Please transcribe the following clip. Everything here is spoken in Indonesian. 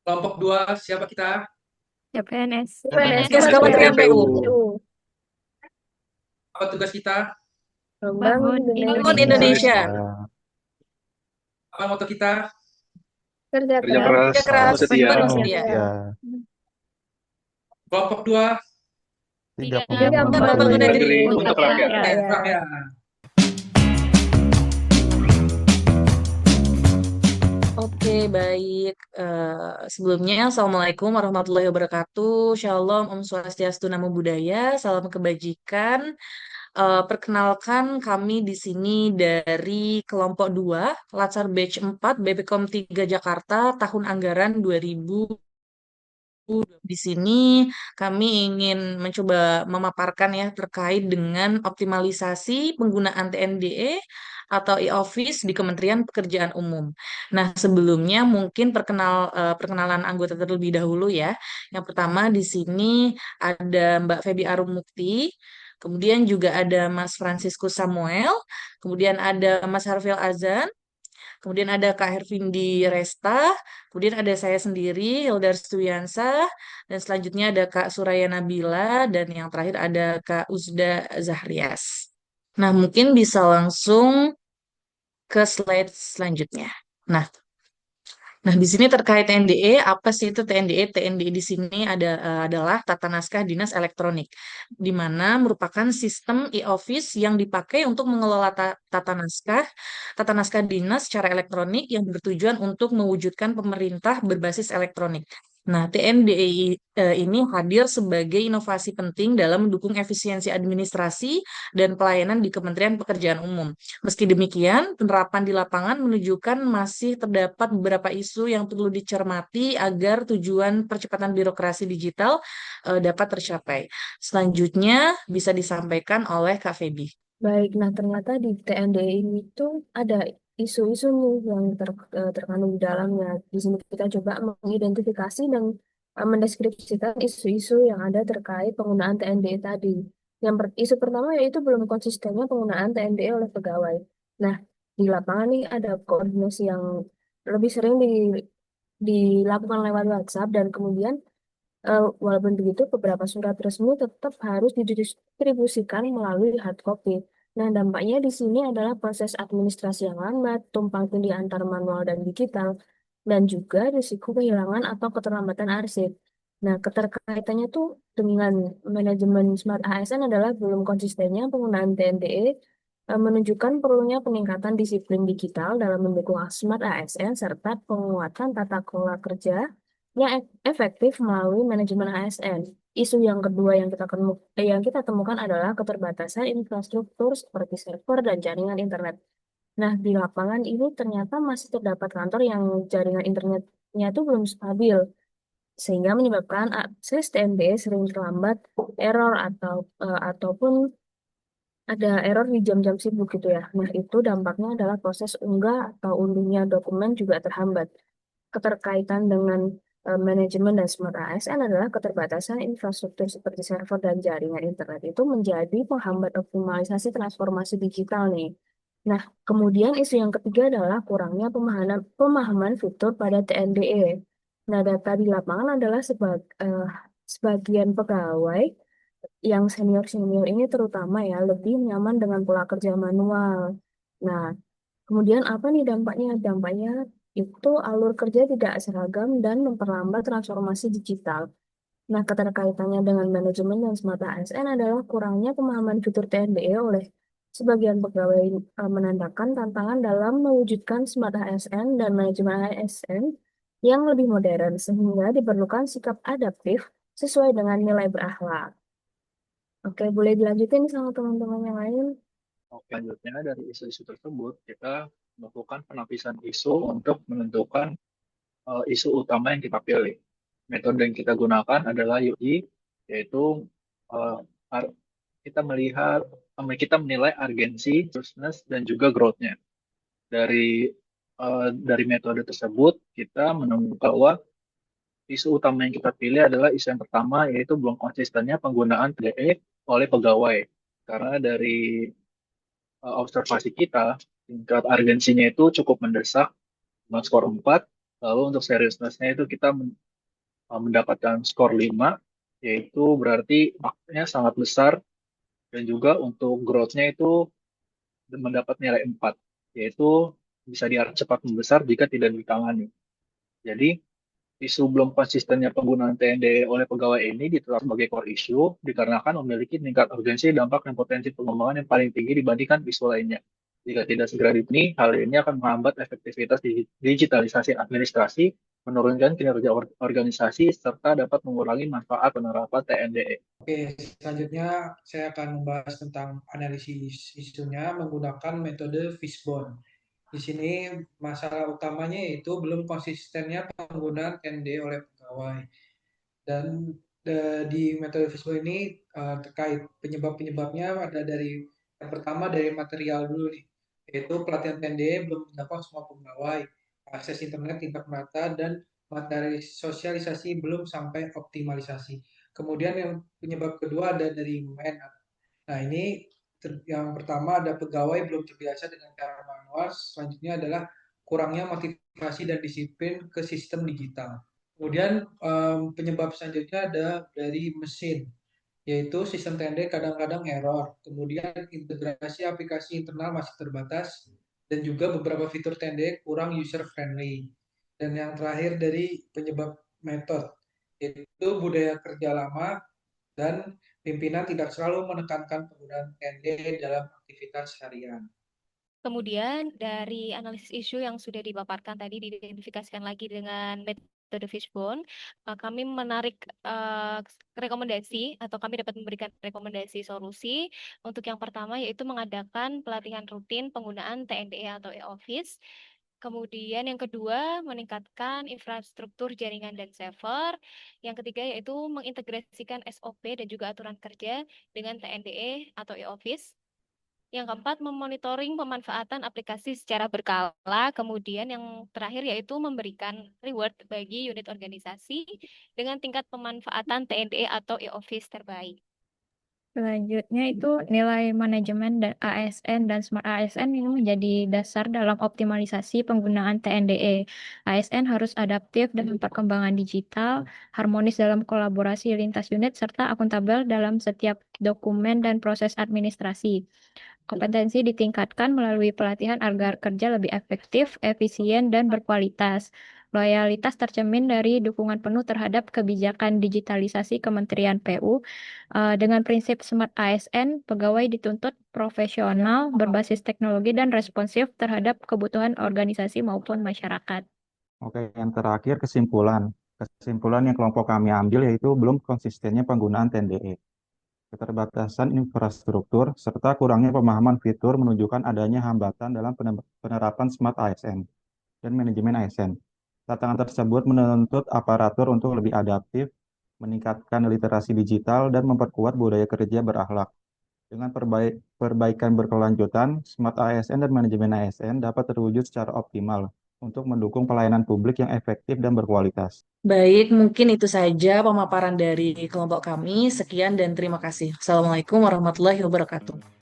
Kelompok 2 siapa kita? Ya PNS. PNS PNS Kementerian PU. PNPU. Apa tugas kita? Membangun Membangun Bangun Indonesia. Indonesia. Indonesia. Apa moto kita? Kerja Kerja keras, keras, Kerja penuh keras, setia. penuh penuh setia. setia. Ya. Kelompok 2 Tiga Tiga Membangun Membangun membangun negeri negeri negeri untuk untuk untuk rakyat. rakyat. rakyat. rakyat. Oke, baik. Sebelumnya, Assalamualaikum warahmatullahi wabarakatuh. Shalom, Om Swastiastu, Namo Buddhaya, salam kebajikan. Perkenalkan kami di sini dari kelompok 2, Latsar Batch 4, BPKOM 3 Jakarta, tahun anggaran 2000. Di sini kami ingin mencoba memaparkan ya terkait dengan optimalisasi penggunaan TNDE atau e-office di Kementerian Pekerjaan Umum. Nah, sebelumnya mungkin perkenalan anggota terlebih dahulu ya. Yang pertama di sini ada Mbak Febi Arumukti, kemudian juga ada Mas Franciscus Samuel, kemudian ada Mas Harfil Azan, kemudian ada Kak Hervindi Resta, kemudian ada saya sendiri, Hildar Stuyansa, dan selanjutnya ada Kak Suraya Nabila, dan yang terakhir ada Kak Uzda Zahrias. Nah, mungkin bisa langsung ke slide selanjutnya. Nah, Nah, di sini terkait TNDE, apa sih itu TNDE? TNDE di sini adalah Tata Naskah Dinas Elektronik, di mana merupakan sistem e-office yang dipakai untuk mengelola tata naskah dinas secara elektronik yang bertujuan untuk mewujudkan pemerintah berbasis elektronik. Nah, ini hadir sebagai inovasi penting dalam mendukung efisiensi administrasi dan pelayanan di Kementerian Pekerjaan Umum. Meski demikian, penerapan di lapangan menunjukkan masih terdapat beberapa isu yang perlu dicermati agar tujuan percepatan birokrasi digital dapat tercapai. Selanjutnya bisa disampaikan oleh Kak Feby. Baik, nah ternyata di TND ini tuh ada isu-isu nih yang terkandung di dalamnya. Di sini kita coba mengidentifikasi dan mendeskripsikan isu-isu yang ada terkait penggunaan TND tadi. Isu pertama yaitu belum konsistennya penggunaan TND oleh pegawai. Nah, di lapangan nih ada koordinasi yang lebih sering dilakukan lewat WhatsApp dan kemudian walaupun begitu, beberapa surat resmi tetap harus didistribusikan melalui hard copy. Nah, dampaknya di sini adalah proses administrasi yang lambat, tumpang tindih antar manual dan digital, dan juga risiko kehilangan atau keterlambatan arsip. Nah, keterkaitannya tuh dengan manajemen Smart ASN adalah belum konsistennya penggunaan TNDE menunjukkan perlunya peningkatan disiplin digital dalam mendukung Smart ASN serta penguatan tata kelola kerja yang efektif melalui manajemen ASN. Isu yang kedua yang kita temukan adalah keterbatasan infrastruktur seperti server dan jaringan internet. Nah, di lapangan ini ternyata masih terdapat kantor yang jaringan internetnya itu belum stabil, sehingga menyebabkan akses TNB sering terlambat, error ataupun ada error di jam-jam sibuk gitu ya. Nah, itu dampaknya adalah proses unggah atau unduhnya dokumen juga terhambat. Keterkaitan dengan manajemen dan smart ASN adalah keterbatasan infrastruktur seperti server dan jaringan internet itu menjadi penghambat optimalisasi transformasi digital nih. Nah, kemudian isu yang ketiga adalah kurangnya pemahaman fitur pada TNDE. Nah, data di lapangan adalah sebagian pegawai yang senior-senior ini terutama ya lebih nyaman dengan pola kerja manual. Nah, kemudian apa nih dampaknya? Dampaknya itu alur kerja tidak seragam dan memperlambat transformasi digital. Nah, keterkaitannya dengan manajemen dan smart ASN adalah kurangnya pemahaman fitur TNBE oleh sebagian pegawai menandakan tantangan dalam mewujudkan smart ASN dan manajemen ASN yang lebih modern sehingga diperlukan sikap adaptif sesuai dengan nilai berakhlak. Oke, boleh dilanjutin sama teman-teman yang lain? Selanjutnya dari isu-isu tersebut, kita melakukan penapisan isu untuk menentukan isu utama yang kita pilih. Metode yang kita gunakan adalah UI, yaitu uh, ar- kita menilai urgensi, urgentness, dan juga growth-nya. Dari metode tersebut, kita menemukan bahwa isu utama yang kita pilih adalah isu yang pertama, yaitu belum konsistennya penggunaan TDE oleh pegawai. Karena dari observasi kita, tingkat urgensinya itu cukup mendesak dengan skor 4, Lalu untuk seriousness-nya itu kita mendapatkan skor 5, yaitu berarti maknanya sangat besar, dan juga untuk growth-nya itu mendapat nilai 4, yaitu bisa diarah cepat membesar jika tidak ditangani. Jadi, isu belum konsistennya penggunaan TND oleh pegawai ini ditetapkan sebagai core issue dikarenakan memiliki tingkat urgensi, dampak, dan potensi pengembangan yang paling tinggi dibandingkan isu lainnya. Jika tidak segera dipenuhi, hal ini akan menghambat efektivitas digitalisasi administrasi, menurunkan kinerja organisasi, serta dapat mengurangi manfaat penerapan TNDE. Oke, selanjutnya saya akan membahas tentang analisis isunya menggunakan metode Fishbone. Di sini masalah utamanya yaitu belum konsistennya penggunaan TND oleh pegawai. Dan di metode Fishbone ini terkait penyebab-penyebabnya ada dari yang pertama dari material dulu nih, yaitu pelatihan TND belum mendapat semua pegawai, akses internet tidak merata, dan materi sosialisasi belum sampai optimalisasi. Kemudian yang penyebab kedua ada dari men. Nah, ini yang pertama ada pegawai belum terbiasa dengan cara manual, selanjutnya adalah kurangnya motivasi dan disiplin ke sistem digital. Kemudian penyebab selanjutnya ada dari mesin, yaitu sistem TND kadang-kadang error, kemudian integrasi aplikasi internal masih terbatas, dan juga beberapa fitur TND kurang user friendly. Dan yang terakhir dari penyebab metode, yaitu budaya kerja lama dan pimpinan tidak selalu menekankan penggunaan TND dalam aktivitas harian. Kemudian dari analisis isu yang sudah dipaparkan tadi diidentifikasikan lagi dengan metode Fishbone, kami menarik rekomendasi atau kami dapat memberikan rekomendasi solusi untuk yang pertama yaitu mengadakan pelatihan rutin penggunaan TNDE atau e-office. Kemudian yang kedua, meningkatkan infrastruktur jaringan dan server. Yang ketiga yaitu mengintegrasikan SOP dan juga aturan kerja dengan TNDE atau e-office. Yang keempat, memonitoring pemanfaatan aplikasi secara berkala. Kemudian yang terakhir yaitu memberikan reward bagi unit organisasi dengan tingkat pemanfaatan TNDE atau e-office terbaik. Selanjutnya itu nilai manajemen dan ASN dan Smart ASN ini menjadi dasar dalam optimalisasi penggunaan TNDE. ASN harus adaptif dengan perkembangan digital, harmonis dalam kolaborasi lintas unit, serta akuntabel dalam setiap dokumen dan proses administrasi. Kompetensi ditingkatkan melalui pelatihan agar kerja lebih efektif, efisien, dan berkualitas. Loyalitas tercermin dari dukungan penuh terhadap kebijakan digitalisasi Kementerian PU. Dengan prinsip Smart ASN, pegawai dituntut profesional, berbasis teknologi, dan responsif terhadap kebutuhan organisasi maupun masyarakat. Oke, yang terakhir kesimpulan. Kesimpulan yang kelompok kami ambil yaitu belum konsistennya penggunaan TNDE. Keterbatasan infrastruktur, serta kurangnya pemahaman fitur menunjukkan adanya hambatan dalam penerapan Smart ASN dan manajemen ASN. Tantangan tersebut menuntut aparatur untuk lebih adaptif, meningkatkan literasi digital, dan memperkuat budaya kerja berakhlak. Dengan perbaikan berkelanjutan, Smart ASN dan manajemen ASN dapat terwujud secara optimal untuk mendukung pelayanan publik yang efektif dan berkualitas. Baik, mungkin itu saja pemaparan dari kelompok kami. Sekian dan terima kasih. Assalamualaikum warahmatullahi wabarakatuh.